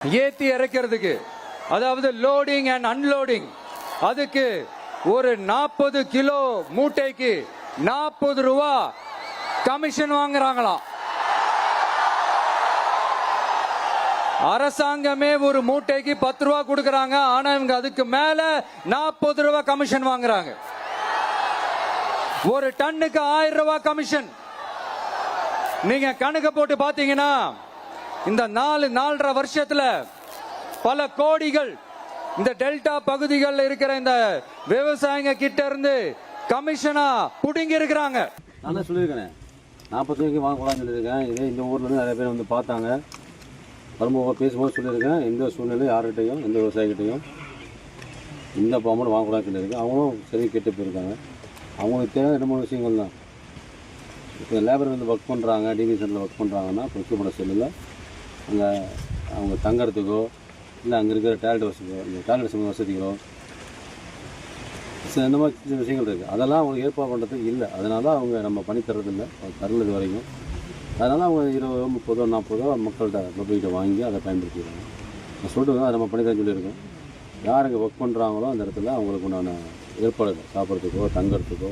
ஏத்தி இறக்கிறதுக்கு, அதாவது லோடிங் அண்ட் அன்லோடிங், அதுக்கு ஒரு 40 கிலோ மூட்டைக்கு 40 ரூபா கமிஷன் வாங்குறாங்களாம். அரசாங்கமே ஒரு மூட்டைக்கு 10 ரூபா கொடுக்கறாங்க. ஆனா இவங்க அதுக்கு மேல 40 ரூபா கமிஷன் வாங்குறாங்க. ஒரு டன்னுக்கு 1000 ரூபாய் கமிஷன். நீங்க கணக்கு போட்டு பாத்தீங்கன்னா இந்த 4.5 வருஷத்துல பல கோடிகள் இந்த டெல்டா பகுதிகளில் இருக்கிற இந்த விவசாயிங்க கிட்ட இருந்து கமிஷனா புடுங்கி இருக்கிறாங்க. நான் தான் சொல்லியிருக்கேன், 40 ரூபாய்க்கு வாங்கக்கூடாதுன்னு சொல்லியிருக்கேன். இதே இந்த ஊர்ல இருந்து நிறைய பேர் வந்து பார்த்தாங்க. வரும்போது பேசும்போது சொல்லியிருக்கேன், எந்த சூழ்நிலையும் யார்கிட்டையும் எந்த விவசாயிகிட்டையும் இந்த அமௌண்ட் வாங்கக்கூடாதுன்னு சொல்லியிருக்கேன். அவங்களும் சரி கேட்டு போயிருக்காங்க. அவங்களுக்கு தேவை 2-3 விஷயங்கள் தான். இப்போ லேபர் வந்து ஒர்க் பண்ணுறாங்க, டிவி சென்டரில் ஒர்க் பண்ணுறாங்கன்னா பொதுப்பட செல்லில் அங்கே அவங்க தங்கறதுக்கோ இல்லை அங்கே இருக்கிற டாய்லெட் வசதிக்கோ, இந்த டாய்லெட் வசதிகளோ இந்த மாதிரி சின்ன விஷயங்கள் இருக்குது. அதெல்லாம் அவங்க ஏற்பாடு பண்ணுறதுக்கு இல்லை. அதனால அவங்க நம்ம பண்ணி தர்றதில்லை, தரலது வரைக்கும். அதனால் அவங்க 20, 30, 40 மக்கள்கிட்ட பப்ளிக்கிட்ட வாங்கி அதை பயன்படுத்திக்கிறாங்க. நான் சொல்லிட்டு அதை நம்ம பண்ணி தான் சொல்லியிருக்கோம். யார் அங்கே ஒர்க் பண்ணுறாங்களோ அந்த இடத்துல அவங்களுக்கு உண்டான ஏற்பாடுகள், சாப்பிட்றதுக்கோ தங்கறதுக்கோ,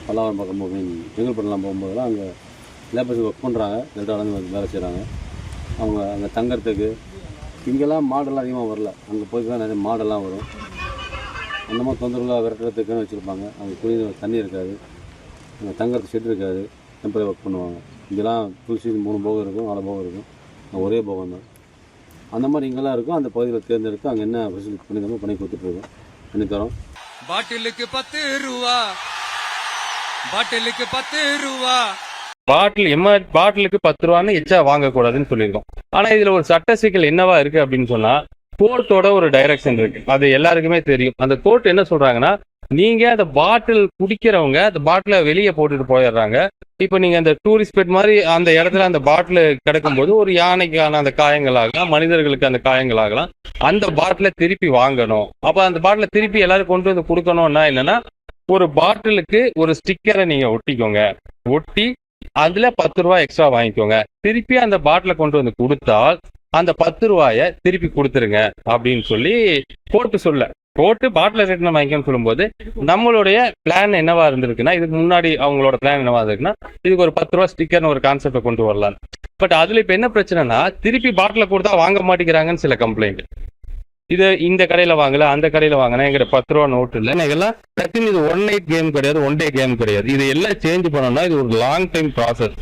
பல்லாவரம் பக்கம் போய் செங்கல்பட்டுலாம் போகும்போதெல்லாம் அங்கே லேபர்ஸ் ஒர்க் பண்ணுறாங்க, டெல்டாலேருந்து வேலை செய்கிறாங்க. அவங்க அங்கே தங்கறதுக்கு இங்கெல்லாம் மாடெல்லாம் அதிகமாக வரல, அங்கே போய் தான் நிறைய மாடெல்லாம் வரும். அந்த மாதிரி தொந்தரவுலாம் விரட்டுறதுக்குன்னு வச்சுருப்பாங்க. அங்கே குடிநீர் தண்ணி இருக்காது, அங்கே தங்கறதுக்கு ஷெட் இருக்காது, டெம்பரரி ஒர்க் பண்ணுவாங்க. இங்கெல்லாம் துளசி 3 போகம் இருக்கும், 4 போகம் இருக்கும், ஒரே போகம் தான். அந்த மாதிரி இங்கெல்லாம் இருக்கும். அந்த பகுதியில் தேர்ந்தெடுத்து அங்கே என்ன ஃபெசிலிட்டி பண்ணித்தரமோ பண்ணி கொடுத்துட்ருக்கோம், பண்ணித்தரோம். பாட்டிலுக்கு 10 ரூபா, பாட்டிலுக்கு 10 ரூபா. பாட்டிலுக்கு 10 ரூபான்னு எச்சா வாங்கக்கூடாதுன்னு சொல்லியிருக்கோம். ஆனா இதுல ஒரு சட்ட சிக்கல் என்னவா இருக்கு அப்படின்னு சொன்னா, கோர்ட்டோட ஒரு டைரக்ஷன் இருக்கு, அது எல்லாருக்குமே தெரியும். அந்த கோர்ட் என்ன சொல்றாங்கன்னா, நீங்க அந்த பாட்டில் குடிக்கிறவங்க அந்த பாட்டில வெளியே போட்டுட்டு போயிடுறாங்க. இப்ப நீங்க அந்த டூரிஸ்ட் ஸ்பாட் மாதிரி அந்த இடத்துல அந்த பாட்டில் கிடக்கும் போது ஒரு யானைக்கான அந்த காயங்கள் ஆகலாம், மனிதர்களுக்கு அந்த காயங்கள் ஆகலாம். அந்த பாட்டில திருப்பி வாங்கணும். அப்ப அந்த பாட்டில திருப்பி எல்லாரும் கொண்டு வந்து கொடுக்கணும்னா என்னன்னா, ஒரு பாட்டிலுக்கு ஒரு ஸ்டிக்கரை நீங்க ஒட்டிக்கோங்க, ஒட்டி அதுல 10 ரூபாய் எக்ஸ்ட்ரா வாங்கிக்கோங்க. திருப்பி அந்த பாட்டில கொண்டு வந்து கொடுத்தால் அந்த 10 ரூபாய திருப்பி கொடுத்துருங்க அப்படின்னு சொல்லி கோர்ட்டு சொல்ல. கோர்ட்டு பாட்டில ரிட்டர்ன் வாங்கிக்கணும்னு சொல்லும்போது நம்மளுடைய பிளான் என்னவா இருந்திருக்குன்னா, இதுக்கு முன்னாடி அவங்களோட பிளான் என்னவா இருக்குன்னா, இதுக்கு ஒரு 10 ரூபாய் ஸ்டிக்கர்னு ஒரு கான்செப்டை கொண்டு வரலாம். பட் அதுல இப்ப என்ன பிரச்சனைனா, திருப்பி பாட்டில கொடுத்தா வாங்க மாட்டேங்கிறாங்கன்னு சில கம்ப்ளைண்ட். இது இந்த கடையில வாங்கல, அந்த கடையில வாங்கினா எங்கிட்ட 10 ரூபா நோட்டு இல்லை. இதெல்லாம் இது 1 நைட் கேம் கிடையாது, 1 டே கேம் கிடையாது. இது எல்லாம் சேஞ்ச் பண்ணணும்னா இது ஒரு லாங் டைம் ப்ராசஸ்.